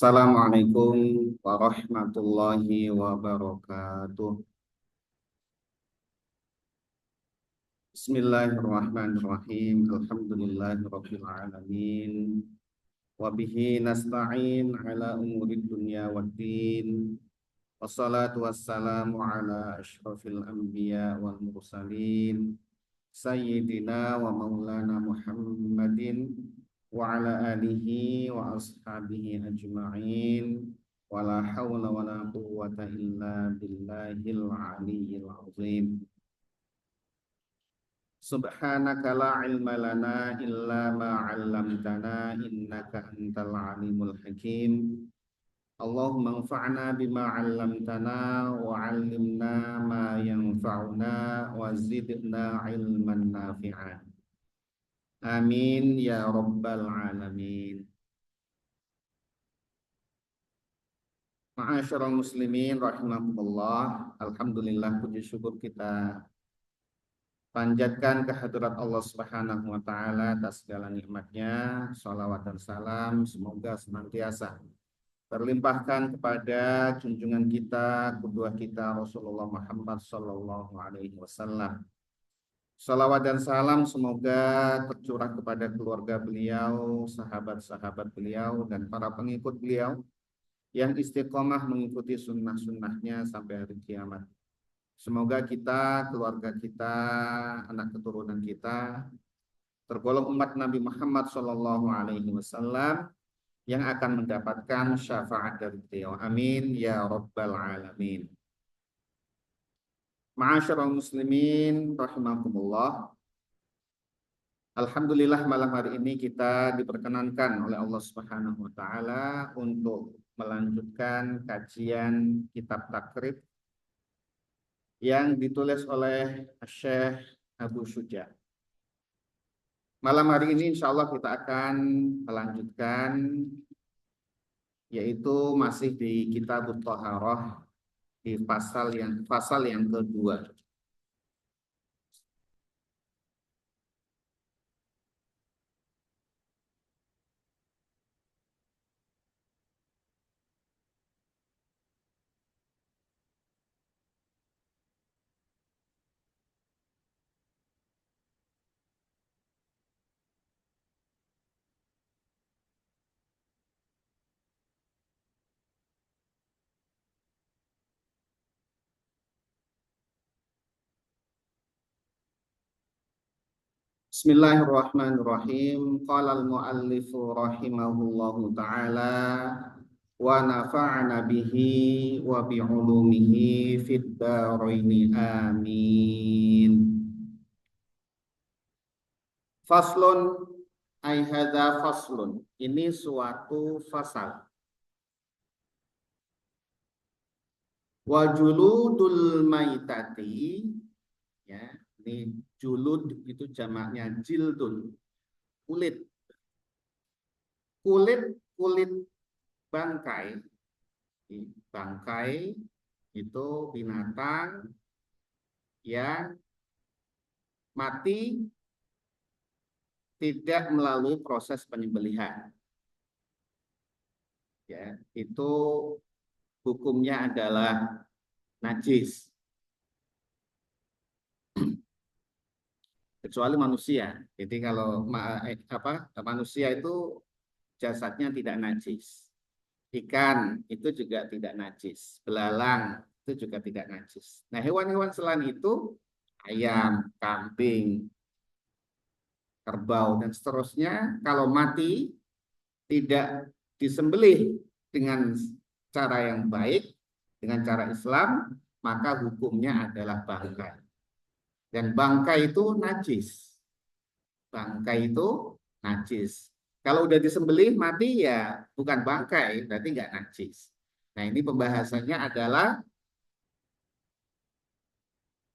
Assalamualaikum warahmatullahi wabarakatuh. Bismillahirrahmanirrahim. Alhamdulillahirabbil alamin. Wa bihi nasta'in ala umurid dunya waddin. Wassalatu wassalamu ala asyrafil anbiya wal mursalin. Sayyidina wa maulana Muhammadin wa ala alihi wa ashabihi ajma'in. Wala hawla wala quwwata illa billahil aliyyil azim. Subhanaka la ilma lana illa ma 'allamtana innaka antal alimul hakim. Allahumma anfa'na bima 'allamtana wa 'allimna ma yanfa'una wa zidna ilman nafi'an. Amin ya rabbal alamin. Ma'asyiral muslimin rahimakumullah. Alhamdulillah, puji syukur kita panjatkan kehadirat Allah Subhanahu wa taala atas segala nikmatnya. Shalawat dan salam semoga senantiasa terlimpahkan kepada junjungan kita, kedua kita Rasulullah Muhammad sallallahu alaihi wasallam. Salawat dan salam semoga tercurah kepada keluarga beliau, sahabat-sahabat beliau, dan para pengikut beliau yang istiqomah mengikuti sunnah-sunnahnya sampai hari kiamat. Semoga kita, keluarga kita, anak keturunan kita tergolong umat Nabi Muhammad sallallahu alaihi wasallam yang akan mendapatkan syafaat dari beliau. Amin ya rabbal alamin. Ma'asyiral muslimin rahimakumullah. Alhamdulillah, malam hari ini kita diperkenankan oleh Allah Subhanahu wa taala untuk melanjutkan kajian kitab takrib yang ditulis oleh Syekh Abu Syuja. Malam hari ini insya Allah kita akan melanjutkan, yaitu masih di Kitab Thaharah di pasal yang kedua. Bismillahirrahmanirrahim. Qala al-muallifu rahimahullahu ta'ala wa nafa'ana bihi wa bi'ulumihi fid dharaini amin. Faslun ay hadza faslun. Ini suatu fasal. Wa juludul maitati, ya, ini julud itu jamaknya jildun, kulit. Kulit bangkai. Bangkai itu binatang yang mati tidak melalui proses penyembelihan. Ya, itu hukumnya adalah najis. Kecuali manusia. Jadi kalau manusia itu jasadnya tidak najis. Ikan itu juga tidak najis. Belalang itu juga tidak najis. Nah, hewan-hewan selain itu, ayam, kambing, kerbau, dan seterusnya, kalau mati tidak disembelih dengan cara yang baik, dengan cara Islam, maka hukumnya adalah bangkai. Dan bangkai itu najis. Bangkai itu najis. Kalau udah disembelih mati ya bukan bangkai, berarti nggak najis. Nah, ini pembahasannya adalah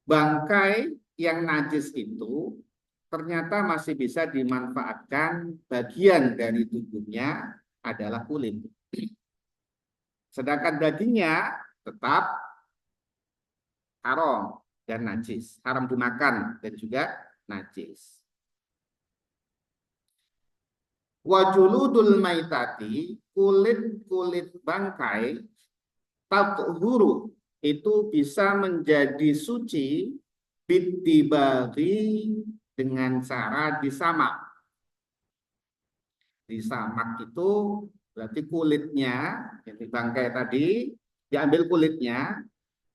bangkai yang najis itu ternyata masih bisa dimanfaatkan, bagian dari tubuhnya adalah kulit. Sedangkan dagingnya tetap haram dan najis, haram dimakan dan juga najis. Wajuludul maitati, kulit-kulit bangkai, tathuru, itu bisa menjadi suci bitibari, dengan cara disamak. Disamak itu berarti kulitnya, yang di bangkai tadi, diambil kulitnya,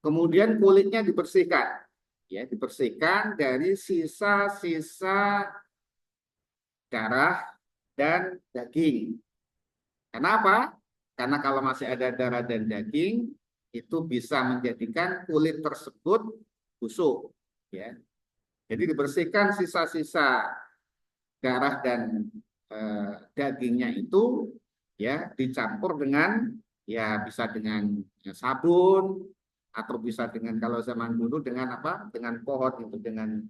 kemudian kulitnya dibersihkan. Ya, dibersihkan dari sisa-sisa darah dan daging. Kenapa? Karena kalau masih ada darah dan daging, itu bisa menjadikan kulit tersebut busuk. Ya. Jadi dibersihkan sisa-sisa darah dan dagingnya itu, ya, dicampur dengan, ya, bisa dengan sabun, atau bisa dengan, kalau zaman dulu dengan apa? Dengan pohon itu, dengan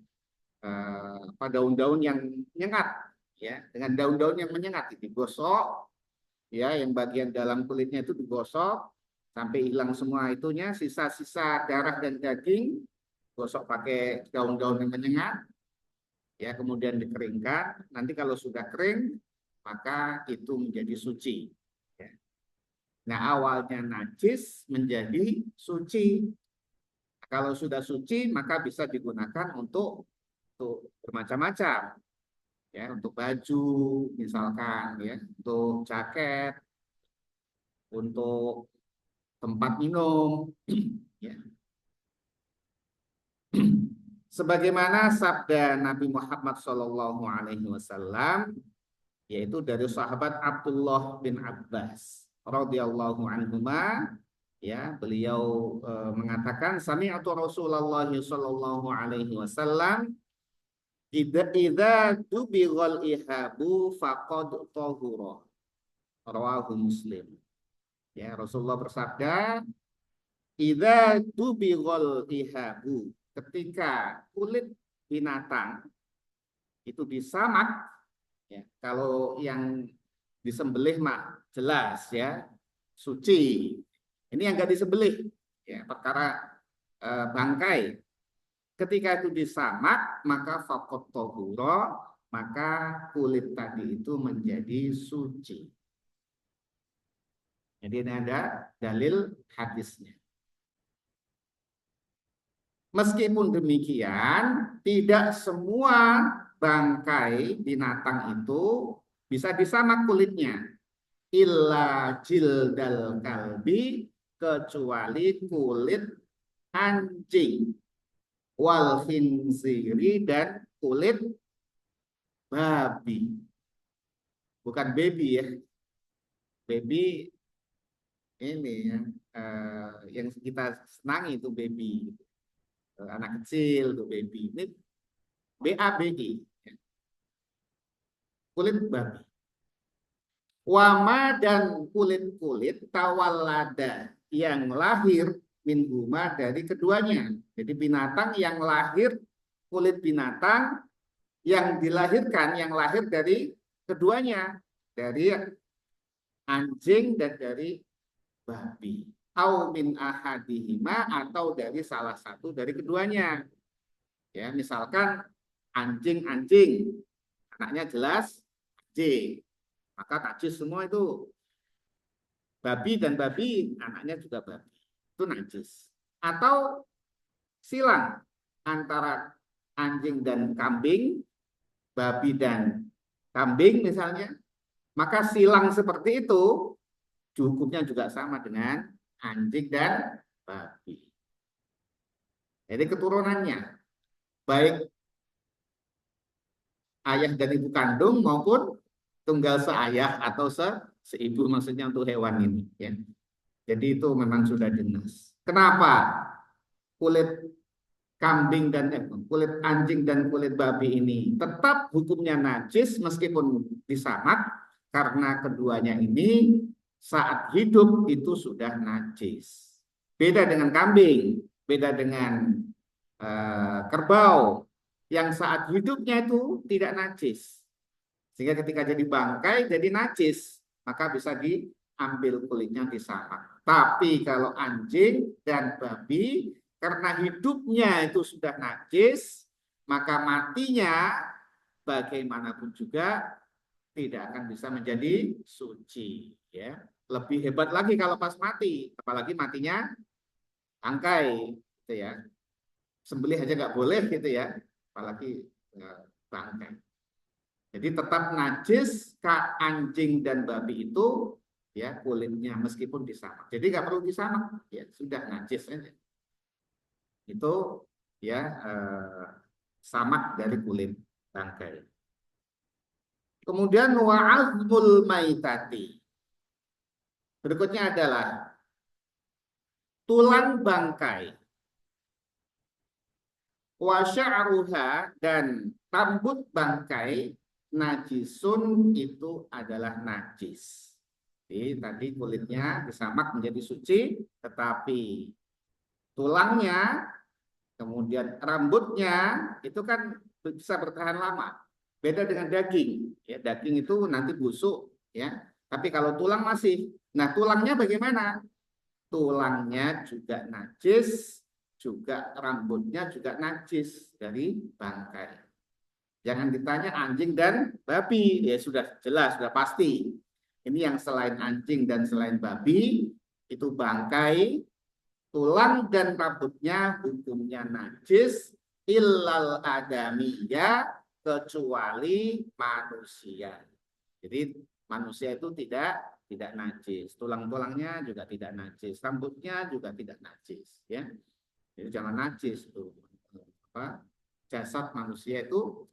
daun-daun yang menyengat, ya, dengan daun-daun yang menyengat itu digosok, ya, yang bagian dalam kulitnya itu digosok sampai hilang semua itunya, sisa-sisa darah dan daging, gosok pakai daun-daun yang menyengat, ya, kemudian dikeringkan. Nanti kalau sudah kering, maka itu menjadi suci. Ya. Nah, awalnya najis menjadi suci. Kalau sudah suci, maka bisa digunakan untuk bermacam-macam, ya, untuk baju misalkan, ya, untuk jaket, untuk tempat minum, ya. Sebagaimana sabda Nabi Muhammad SAW, yaitu dari sahabat Abdullah bin Abbas radhiyallahu anhuma, ya, beliau mengatakan, sami'tu Rasulullah sallallahu alaihi wasallam idza dubighal ihabu faqad tahura, rawahu Muslim. Ya, Rasulullah bersabda, idza dubighal ihabu, ketika kulit binatang itu disamak, ya, kalau yang disembelih mah jelas, ya, suci. Ini yang enggak disembelih, ya, perkara bangkai. Ketika itu disamak, maka faqat tahura, maka kulit tadi itu menjadi suci. Jadi ini ada dalil hadisnya. Meskipun demikian, tidak semua bangkai binatang itu bisa disamak kulitnya. Illa jildal kalbi, kecuali kulit anjing, wal khinziri, dan kulit babi. Bukan baby, ya. Baby ini yang kita senangi itu baby. Anak kecil itu baby. Ini BABI, ya. Kulit babi. Wama, dan kulit-kulit tawalada, yang lahir minhuma, dari keduanya. Jadi binatang yang lahir, kulit binatang yang dilahirkan, yang lahir dari keduanya, dari anjing dan dari babi. Au min ahadihima, atau dari salah satu dari keduanya. Ya, misalkan anjing-anjing, anaknya jelas anjing, maka najis semua itu. Babi dan babi, anaknya juga babi, itu najis. Atau silang antara anjing dan kambing, babi dan kambing misalnya, maka silang seperti itu hukumnya juga sama dengan anjing dan babi. Jadi keturunannya, baik ayah dan ibu kandung maupun tunggal seayah atau seibu, maksudnya untuk hewan ini, ya. Jadi itu memang sudah jelas. Kenapa kulit kambing dan kulit anjing dan kulit babi ini tetap hukumnya najis meskipun disamak? Karena keduanya ini saat hidup itu sudah najis. Beda dengan kambing, beda dengan kerbau, yang saat hidupnya itu tidak najis. Sehingga ketika jadi bangkai jadi najis, maka bisa diambil kulitnya disamak. Tapi kalau anjing dan babi, karena hidupnya itu sudah najis, maka matinya bagaimanapun juga tidak akan bisa menjadi suci, ya. Lebih hebat lagi kalau pas mati, apalagi matinya tangkai, gitu ya. Sembelih aja nggak boleh gitu ya, apalagi bangkai. Jadi tetap najis anjing dan babi itu ya kulitnya meskipun disamak. Jadi nggak perlu disamak, ya sudah najis aja. Itu ya samak dari kulit bangkai. Kemudian wa'azmul maitati. Berikutnya adalah tulang bangkai. Wa sya'ruha, dan rambut bangkai najisun, itu adalah najis. Jadi tadi kulitnya disamak menjadi suci, tetapi tulangnya, kemudian rambutnya itu kan bisa bertahan lama. Beda dengan daging. Ya, daging itu nanti busuk, ya. Tapi kalau tulang masih. Nah, tulangnya bagaimana? Tulangnya juga najis, juga rambutnya juga najis dari bangkai. Jangan ditanya anjing dan babi, ya sudah jelas, sudah pasti. Ini yang selain anjing dan selain babi, itu bangkai, tulang dan rambutnya hukumnya najis, illal adamiyya, kecuali manusia. Jadi manusia itu tidak najis, tulang-tulangnya juga tidak najis, rambutnya juga tidak najis, ya. Jadi jangan najis itu. Apa? Jasad manusia itu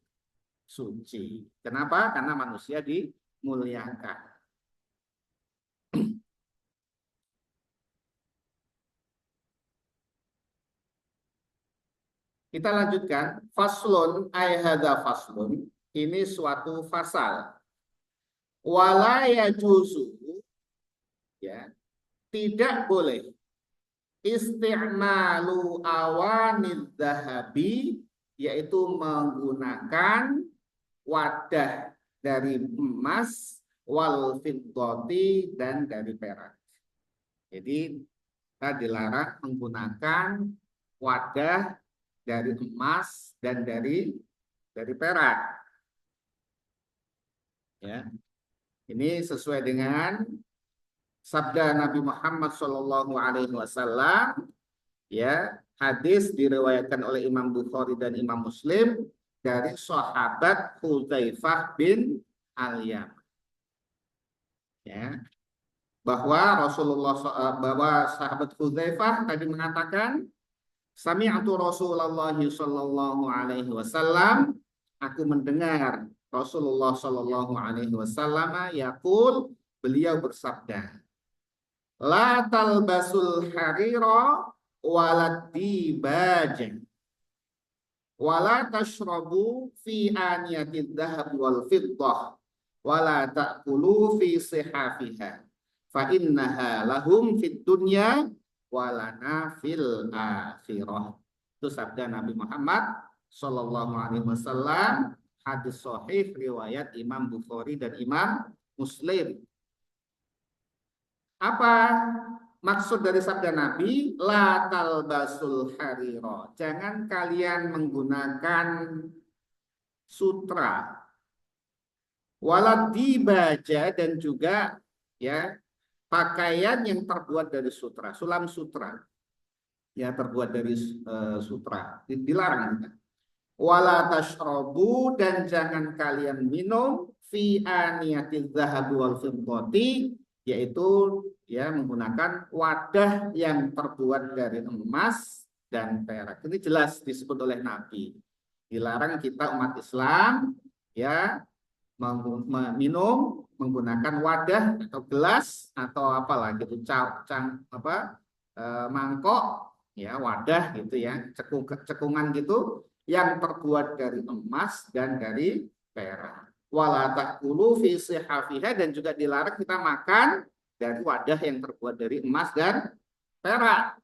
suci. Kenapa? Karena manusia dimuliakan. Kita lanjutkan. Faslun ay hadza faslun. Ini suatu fasal. Wala yajuzu, ya, tidak boleh isti'malu awanid dahabi, yaitu menggunakan wadah dari emas, wal fiddati, dan dari perak. Jadi kita dilarang menggunakan wadah dari emas dan dari perak. Ya, ini sesuai dengan sabda Nabi Muhammad SAW. Ya, hadis diriwayatkan oleh Imam Bukhari dan Imam Muslim dari sahabat Hudzaifah bin Al-Yaman. Ya, bahwa sahabat Hudzaifah tadi mengatakan, sami'tu Rasulullah sallallahu alaihi wasallam, aku mendengar Rasulullah sallallahu alaihi wasallam yaqul, beliau bersabda, la talbasul harira walad dibajan wala tashrabu fi aniyatid dhahab wal fiddah wala ta'kulu fi sihafiha fa innaha lahum fid dunya walana fil akhirah. Itu sabda Nabi Muhammad sallallahu alaihi wasallam, hadis sahih riwayat Imam Bukhari dan Imam Muslim. Apa maksud dari sabda Nabi? La talbasul hariro. Jangan kalian menggunakan sutra. Walad dibaja, dan juga ya pakaian yang terbuat dari sutra, sulam sutra. Ya, terbuat dari sutra. Dilarang. Wala tashrabu, dan jangan kalian minum fi aniyatil dzahab wal fiddati, yaitu ya menggunakan wadah yang terbuat dari emas dan perak. Ini jelas disebut oleh Nabi. Dilarang kita umat Islam ya minum menggunakan wadah atau gelas atau apalah gitu, mangkok ya, wadah gitu ya, cekungan gitu yang terbuat dari emas dan dari perak. Wala ta'kulu fi sihafiha, dan juga dilarang kita makan dari wadah yang terbuat dari emas dan perak.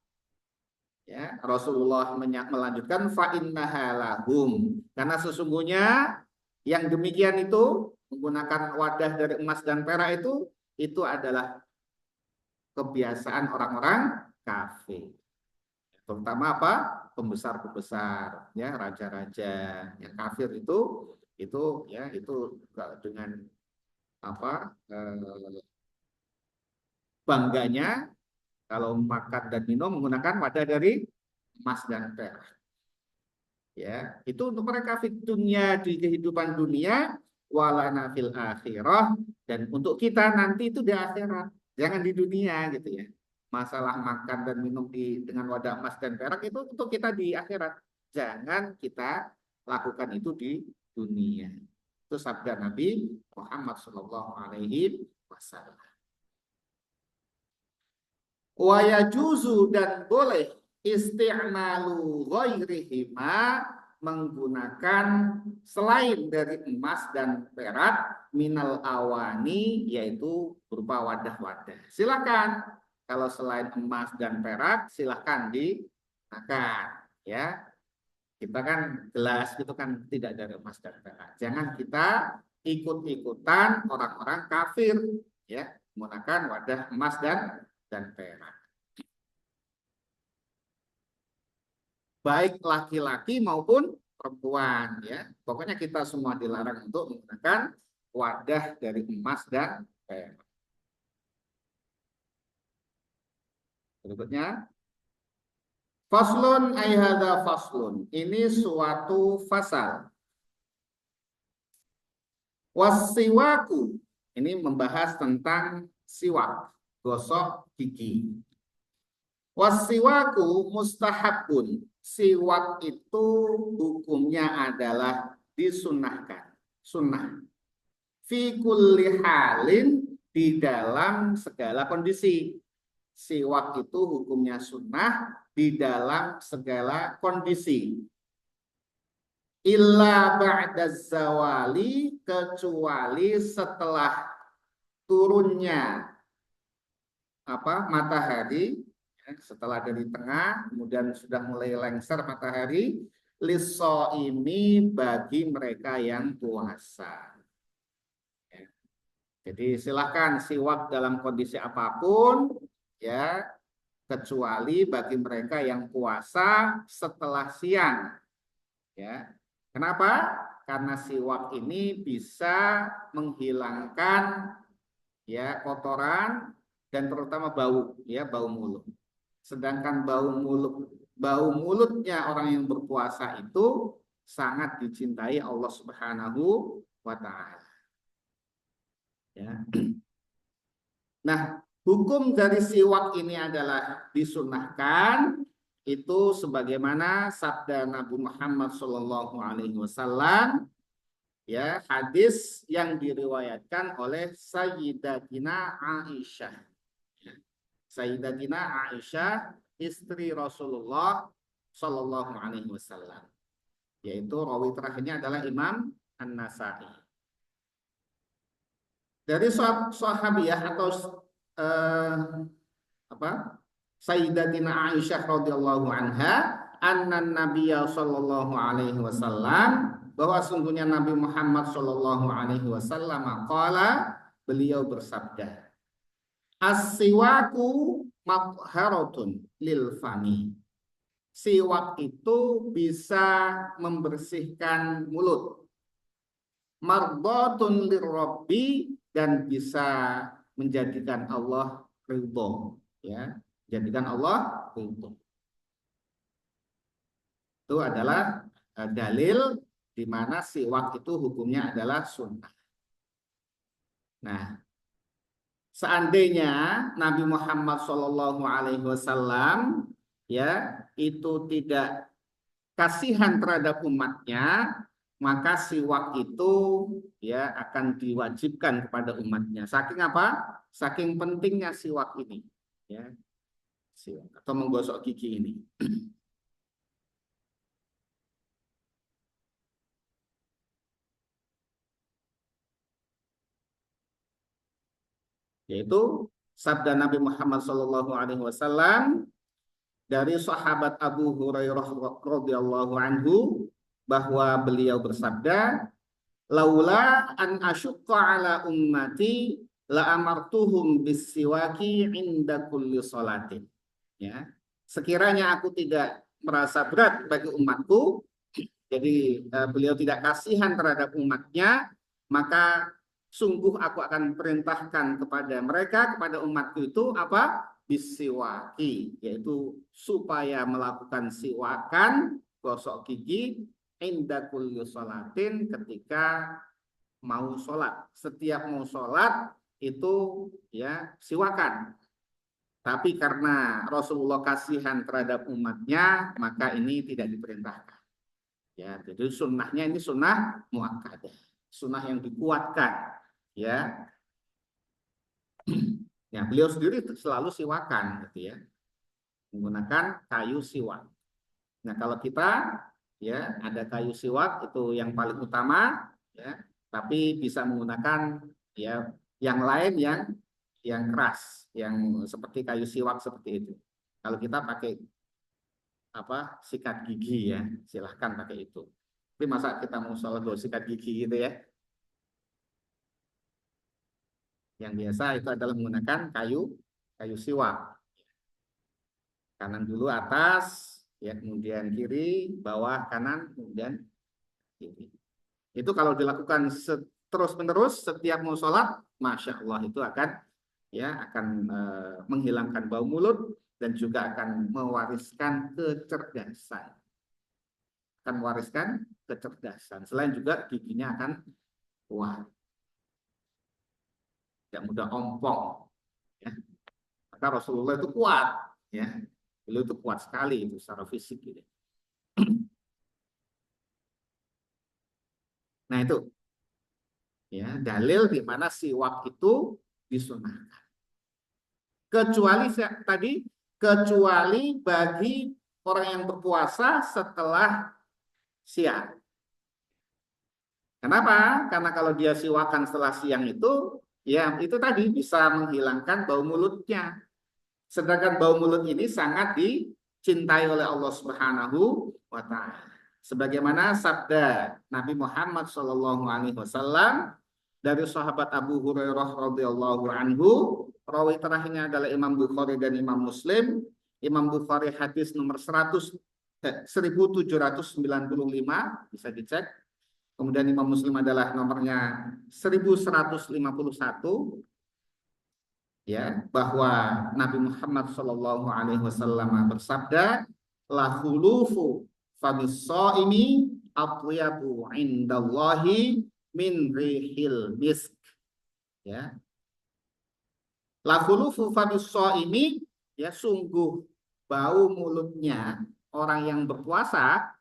Ya, Rasulullah melanjutkan fa innaha lahum, karena sesungguhnya yang demikian itu menggunakan wadah dari emas dan perak itu adalah kebiasaan orang-orang kafir. Terutama apa? Pembesar-pembesar, ya, raja-raja yang kafir itu ya itu dengan bangganya kalau makan dan minum menggunakan wadah dari emas dan perak. Ya, itu untuk mereka fit dunia di kehidupan dunia, walana fil akhirah, dan untuk kita nanti itu di akhirat, jangan di dunia gitu ya. Masalah makan dan minum dengan wadah emas dan perak itu untuk kita di akhirat. Jangan kita lakukan itu di dunia. Itu sabda Nabi Muhammad Shallallahu Alaihi Wasallam. Wa yajuzu dan boleh isti'malu ghairihima menggunakan selain dari emas dan perak minal awani yaitu berupa wadah-wadah. Silakan kalau selain emas dan perak silakan digunakan ya. Kita kan gelas itu kan tidak dari emas dan perak. Jangan kita ikut-ikutan orang-orang kafir ya menggunakan wadah emas dan perak. Baik laki-laki maupun perempuan ya. Pokoknya kita semua dilarang untuk menggunakan wadah dari emas dan perak. Berikutnya faslun ay hadza faslun. Ini suatu fasal. Wasiwaku. Ini membahas tentang siwak, gosok gigi. Wasiwaku mustahabun. Siwak itu hukumnya adalah disunahkan. Sunnah. Fi kulli halin di dalam segala kondisi. Siwak itu hukumnya sunnah di dalam segala kondisi. Illa ba'da zawali kecuali setelah turunnya matahari setelah dari tengah kemudian sudah mulai lengser matahari liso ini bagi mereka yang puasa. Jadi silahkan siwak dalam kondisi apapun ya kecuali bagi mereka yang puasa setelah siang ya. Kenapa? Karena siwak ini bisa menghilangkan ya kotoran dan terutama bau ya bau mulut. Sedangkan bau mulutnya orang yang berpuasa itu sangat dicintai Allah Subhanahu wa taala. Ya. Nah, hukum dari siwak ini adalah disunahkan itu sebagaimana sabda Nabi Muhammad Shallallahu Alaihi Wasallam ya hadis yang diriwayatkan oleh Sayyidatina Aisyah. Sayyidatina Aisyah istri Rasulullah Shallallahu Alaihi Wasallam yaitu rawi terakhirnya adalah Imam An-Nasa'i. Dari sahabiyah atau Sayyidatina Aisyah radhiyallahu anha anna Nabiyya sallallahu alaihi wasallam bahwa sungguhnya Nabi Muhammad sallallahu alaihi wasallam qala beliau bersabda as-siwaku matharatun lil fami. Siwak itu bisa membersihkan mulut. Mardatun lirabbi dan bisa menjadikan Allah ridho ya. Jadikan Allah ridho. Itu adalah dalil di mana siwak itu hukumnya adalah sunnah. Nah, seandainya Nabi Muhammad SAW ya itu tidak kasihan terhadap umatnya, maka siwak itu ya akan diwajibkan kepada umatnya. Saking apa? Saking pentingnya siwak ini, ya, siwak atau menggosok gigi ini. Yaitu sabda Nabi Muhammad SAW dari sahabat Abu Hurairah radhiyallahu anhu bahwa beliau bersabda, laula an asyqa ala ummati la amartuhum bisiwaki inda kulli salatin. Ya. Sekiranya aku tidak merasa berat bagi umatku, jadi beliau tidak kasihan terhadap umatnya, maka Sungguh aku akan perintahkan kepada mereka, kepada umatku itu apa? Bisiwaki, yaitu supaya melakukan siwakan, gosok gigi, inda kulli sholatin, ketika mau sholat. Setiap mau sholat itu ya siwakan. Tapi karena Rasulullah kasihan terhadap umatnya, maka ini tidak diperintahkan. Ya, jadi sunnahnya ini sunnah muakkadah, sunnah yang dikuatkan. Ya, ya beliau sendiri selalu siwakan, gitu ya, menggunakan kayu siwak. Nah, kalau kita ya ada kayu siwak itu yang paling utama, ya, tapi bisa menggunakan ya yang lain yang keras, yang seperti kayu siwak seperti itu. Kalau kita pakai apa sikat gigi ya, silahkan pakai itu. Tapi masa kita mau sholat sikat gigi gitu ya? Yang biasa itu adalah menggunakan kayu siwak. Kanan dulu atas, ya kemudian kiri, bawah kanan, kemudian kiri. Itu kalau dilakukan terus-menerus setiap mau sholat, masya Allah itu akan ya akan menghilangkan bau mulut dan juga akan mewariskan kecerdasan. Akan mewariskan kecerdasan. Selain juga giginya akan kuat, tidak mudah ompong. Ya. Maka Rasulullah itu kuat, ya. Beliau itu kuat sekali itu secara fisik gitu. Nah itu ya dalil di mana siwak itu disunahkan. Kecuali tadi kecuali bagi orang yang berpuasa setelah siang. Kenapa? Karena kalau dia siwakan setelah siang itu ya itu tadi bisa menghilangkan bau mulutnya. Sedangkan bau mulut ini sangat dicintai oleh Allah Subhanahu wa taala. Sebagaimana sabda Nabi Muhammad Shallallahu alaihi wasallam dari sahabat Abu Hurairah radhiyallahu anhu, rawi terakhirnya adalah Imam Bukhari dan Imam Muslim. Imam Bukhari hadis nomor 1795 bisa dicek. Kemudian Imam Muslim adalah nomornya 1151, ya, bahwa Nabi Muhammad Shallallahu alaihi wasallam bersabda, la khulufu famis shaimi atyabu indallahi min rihil misk. Ya, la khulufu famis shaimi, ya, sungguh bau mulutnya orang yang berpuasa,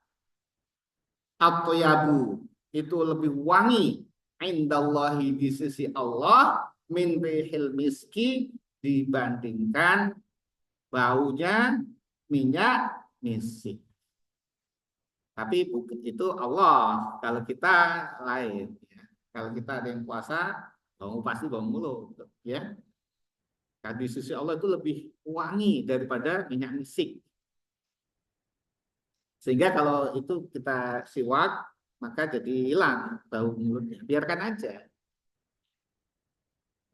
atyabu, itu lebih wangi, indallahi, di sisi Allah, min rihil miski, dibandingkan baunya minyak misik. Tapi itu Allah, kalau kita lain, ya. Kalau kita ada yang puasa, bau pasti bau mulut, ya. Nah, di sisi Allah itu lebih wangi daripada minyak misik. Sehingga kalau itu kita siwak, maka jadi hilang bau mulutnya. Biarkan aja.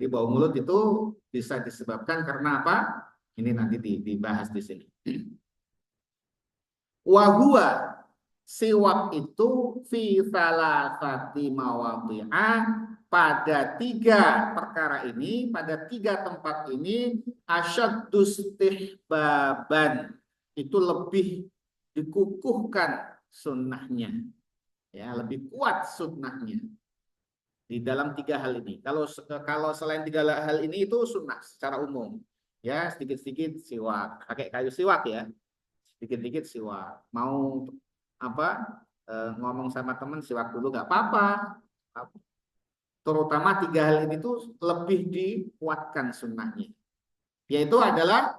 Di bau mulut itu bisa disebabkan karena apa? Ini nanti dibahas di sini. Wahua, siwak itu fi salasati mawadhi'ah, pada tiga perkara ini, pada tiga tempat ini, asyaddus istihbaban, itu lebih dikukuhkan sunnahnya, ya, lebih kuat sunnahnya di dalam tiga hal ini. Kalau selain tiga hal ini itu sunnah secara umum, ya, sedikit-sedikit siwak, pakai kayu siwak ya, sedikit-sedikit siwak. Mau apa, ngomong sama teman siwak dulu nggak apa-apa. Terutama tiga hal ini tuh lebih dikuatkan sunnahnya. Yaitu adalah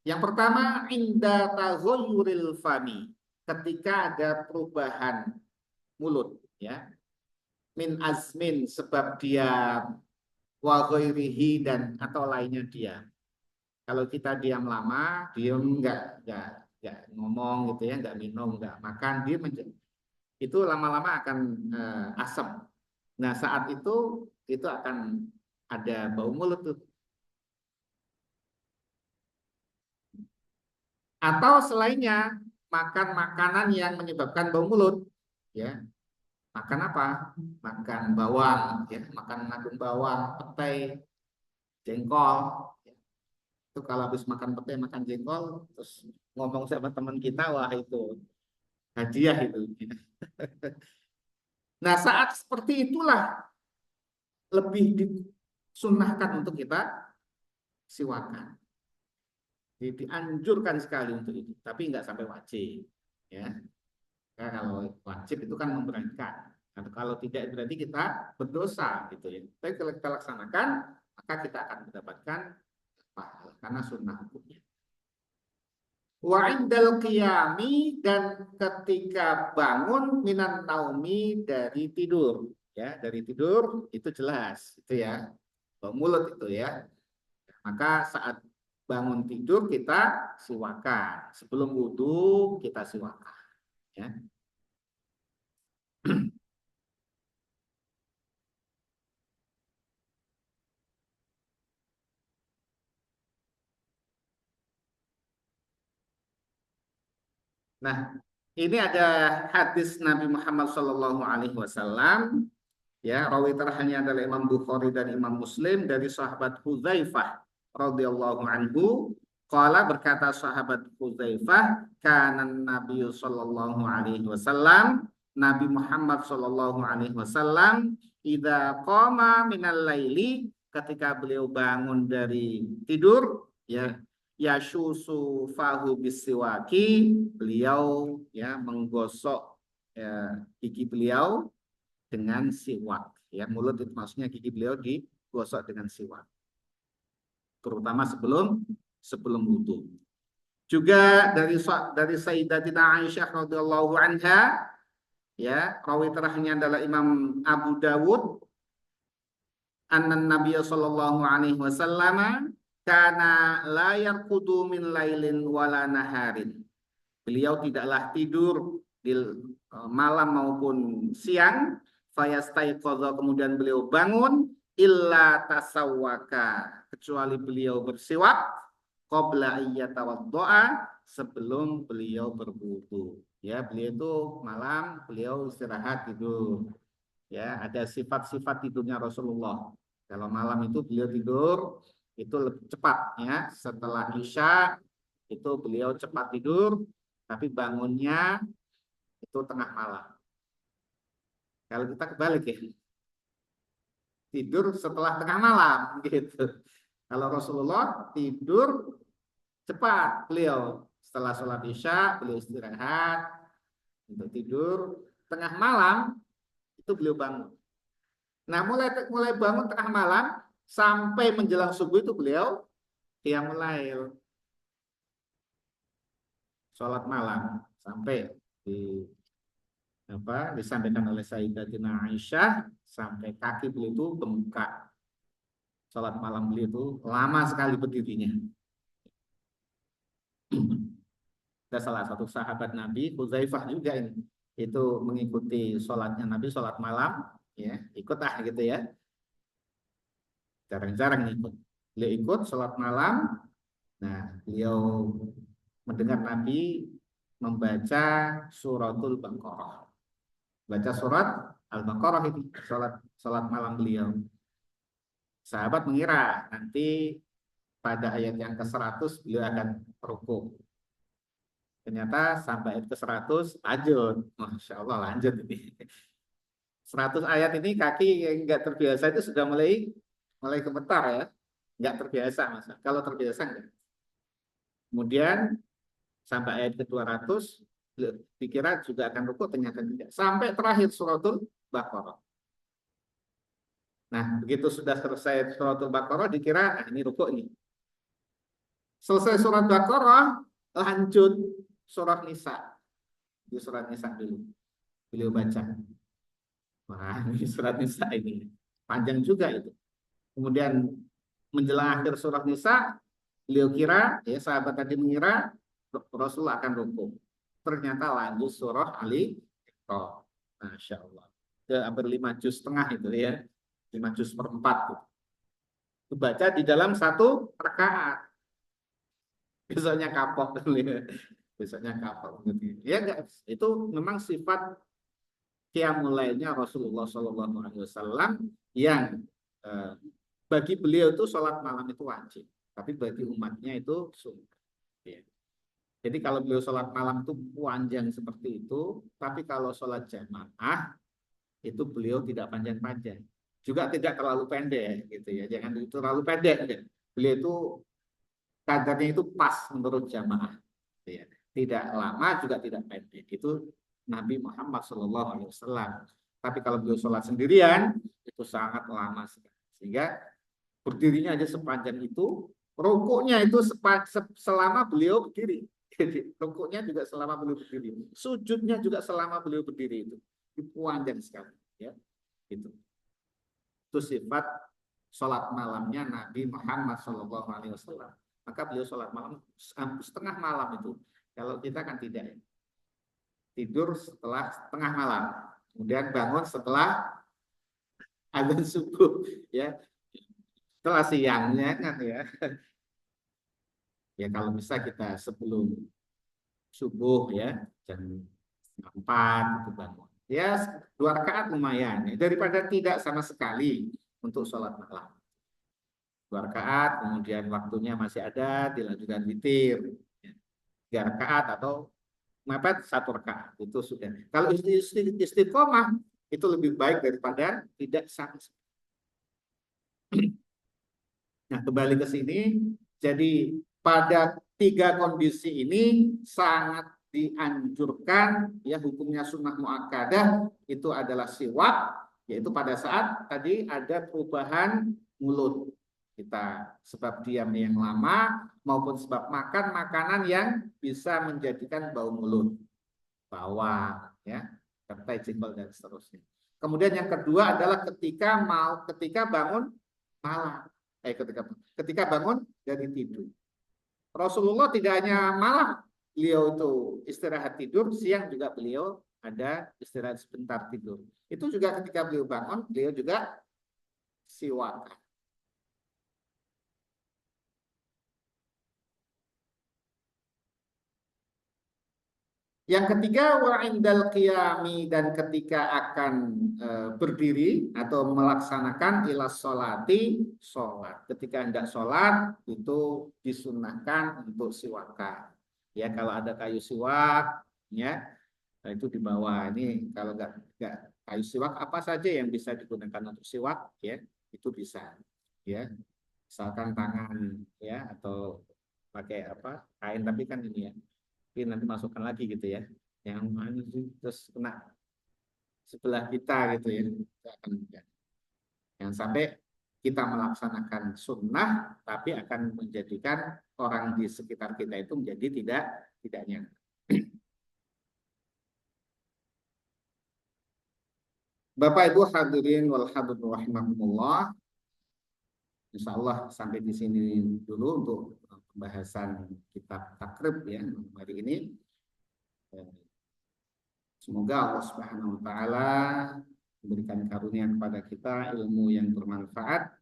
yang pertama, inda taghayyuril fami, ketika ada perubahan mulut, ya. Min azmin, sebab dia, wa ghairihi, dan atau lainnya dia. Kalau kita diam lama, diam nggak ngomong gitu ya, nggak minum, nggak makan, dia itu lama-lama akan asam. Nah, saat itu akan ada bau mulut tuh. Atau selainnya, makan makanan yang menyebabkan bau mulut, ya. Makan apa? Makan bawang, ya, makan nabung bawang, petai, jengkol. Itu kalau habis makan petai, makan jengkol, terus ngomong sama teman kita, wah itu hadiah itu. Nah, saat seperti itulah lebih disunahkan untuk kita siwakan. Jadi dianjurkan sekali untuk itu, tapi nggak sampai wajib. Ya, karena kalau wajib itu kan memberatkan. Nah, kalau tidak berarti kita berdosa gitu ya. Tapi kalau kita laksanakan, maka kita akan mendapatkan pahala karena sunnah hukumnya. Wa indal qiyami, dan ketika bangun minan naumi dari tidur, ya, dari tidur itu jelas itu ya, mulut itu ya. Maka saat bangun tidur kita siwakan, sebelum wudhu kita siwakan, ya. Nah, ini ada hadis Nabi Muhammad SAW. Ya, rawi terakhirnya adalah Imam Bukhari dan Imam Muslim dari sahabat Hudzaifah radhiyallahu anhu. Qala, berkata sahabat Hudzaifah, kana Nabi sallallahu alaihi wasallam, Nabi Muhammad sallallahu alaihi wasallam, idza qama minal laili, ketika beliau bangun dari tidur, ya, yashusu fahu bisiwaki, beliau ya menggosok ya, gigi beliau dengan siwak, ya, mulut itu maksudnya gigi beliau digosok dengan siwak, terutama sebelum sebelum wudhu. Juga dari Sayyidatina Aisyah radhiyallahu anha, ya, rawi terakhirnya adalah Imam Abu Dawud, anna Nabiya sallallahu alaihi wasallam kana la yarqudu min lailin wala naharin. Beliau tidaklah tidur di malam maupun siang, fayastaiqadha, kemudian beliau bangun, illa tasawwaka, kecuali beliau bersiwak, qabla ayyatawaddoa, sebelum beliau berwudu. Ya, beliau itu malam beliau istirahat tidur. Ya, ada sifat-sifat tidurnya Rasulullah. Kalau malam itu beliau tidur itu lebih cepat, ya. Setelah Isya itu beliau cepat tidur, tapi bangunnya itu tengah malam. Kalau kita kebalik ya, tidur setelah tengah malam gitu. Kalau Rasulullah tidur cepat, beliau setelah sholat Isya beliau istirahat untuk tidur, tengah malam itu beliau bangun. Nah, mulai bangun tengah malam sampai menjelang subuh itu beliau qiyamul lail, sholat malam, sampai disampaikan oleh Sayyidatina Aisyah sampai kaki beliau itu bengkak. Sholat malam beliau itu lama sekali berdirinya. Ada salah satu sahabat Nabi, Hudzaifah juga ini, itu mengikuti sholatnya Nabi, sholat malam, ya, ikut gitu ya. Jarang-jarang ikut. Beliau ikut sholat malam. Nah, beliau mendengar Nabi membaca suratul Baqarah. Baca surat Al-Baqarah itu sholat malam beliau. Sahabat mengira nanti pada ayat yang ke-100 beliau akan rukuk. Ternyata sampai ayat ke-100 lanjut. Masya Allah, lanjut ini. 100 ayat ini kaki yang nggak terbiasa itu sudah mulai gemetar ya. Nggak terbiasa, masa. Kalau terbiasa enggak. Kemudian sampai ayat ke-200 dikira juga akan rukuk, ternyata tidak. Sampai terakhir suratul Baqarah. Nah, begitu sudah selesai suratul Baqarah dikira ini rukuk ini. Selesai surat Baqarah, lanjut surat Nisa. Di surat Nisa dulu. Beliau baca. Wah, ini surat Nisa ini panjang juga itu. Kemudian menjelang akhir surat Nisa, beliau kira, ya, sahabat tadi mengira Rasulullah akan rukuk. Ternyata lanjut surah Ali Imran. Masya Allah. Itu hampir 5 juz setengah itu ya. 5 juz per 4. Itu baca di dalam satu rakaat. Besoknya kapok. Besoknya kapok. Ya enggak, itu memang sifat qiyamul lailnya Rasulullah Shallallahu Alaihi Wasallam yang bagi beliau itu sholat malam itu wajib, tapi bagi umatnya itu sunnah. Ya. Jadi kalau beliau sholat malam itu panjang seperti itu, tapi kalau sholat jamaah itu beliau tidak panjang-panjang, juga tidak terlalu pendek gitu ya, jangan itu terlalu pendek. Ya. Beliau itu kadarnya itu pas menurut jamaah, gitu ya. Tidak lama juga tidak pendek. Itu Nabi Muhammad SAW. Tapi kalau beliau sholat sendirian itu sangat lama sekali. Sehingga berdirinya aja sepanjang itu, rukuknya itu selama beliau berdiri. Jadi rukuknya juga selama beliau berdiri, sujudnya juga selama beliau berdiri itu panjang sekali. Ya, itu sifat sholat malamnya Nabi Muhammad SAW. Maka beliau sholat malam setengah malam itu. Kalau kita kan tidak, tidur setelah setengah malam, kemudian bangun setelah azan subuh, ya. Setelah siangnya kan ya. Ya kalau bisa kita sebelum subuh ya, jam 4 itu bangun. Ya 2 rakaat lumayan, ya. Daripada tidak sama sekali untuk sholat malam. 2 rakaat, kemudian waktunya masih ada, dilanjutkan witir. 3 rakaat atau mepet 1 rakaat, itu sudah. Kalau istiqomah itu lebih baik daripada tidak sama. Nah, kembali ke sini, jadi pada 3 kondisi ini sangat dianjurkan, ya, hukumnya sunnah muakkadah itu adalah siwak, yaitu pada saat tadi ada perubahan mulut kita sebab diam yang lama maupun sebab makan makanan yang bisa menjadikan bau mulut, bawang, ya, serta jengkol dan seterusnya. Kemudian yang kedua adalah ketika bangun malam, ketika bangun dari tidur. Rasulullah tidak hanya malam beliau itu istirahat tidur, siang juga beliau ada istirahat sebentar tidur. Itu juga ketika beliau bangun, beliau juga siwak. Yang ketiga, wa indal qiyami, dan ketika akan berdiri atau melaksanakan ila sholati, sholat. Ketika hendak sholat itu disunahkan untuk siwakan. Ya, kalau ada kayu siwak, ya, nah itu di bawah. Ini kalau nggak kayu siwak, apa saja yang bisa digunakan untuk siwak, ya, itu bisa. Ya, misalkan tangan, ya, atau pakai apa, kain, tapi kan ini ya. Tapi nanti masukkan lagi gitu ya, yang terus kena sebelah kita gitu ya, itu akan yang sampai kita melaksanakan sunnah tapi akan menjadikan orang di sekitar kita itu menjadi tidak nyaman. Bapak Ibu hadirin wal hadirin rahimakumullah, insya Allah sampai di sini dulu untuk pembahasan kitab takrib ya hari ini. Semoga Allah Subhanahu wa taala memberikan karunia kepada kita ilmu yang bermanfaat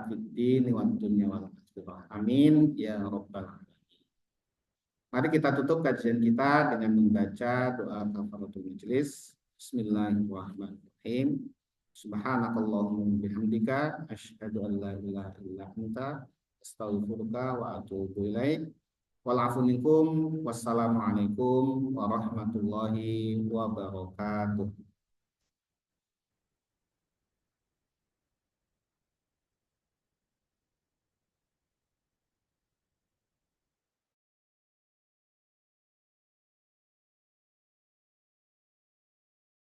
di din wa dunya wal akhirah. Amin ya rabbal alamin. Mari kita tutup kajian kita dengan membaca doa kafaratul majelis. Bismillahirrahmanirrahim. Subhanakallahumma bihamdika asyhadu an la ilaha illa anta astaghfiruka wa atubu ilaik. Wal minkum. Wassalamualaikum warahmatullahi wabarakatuh.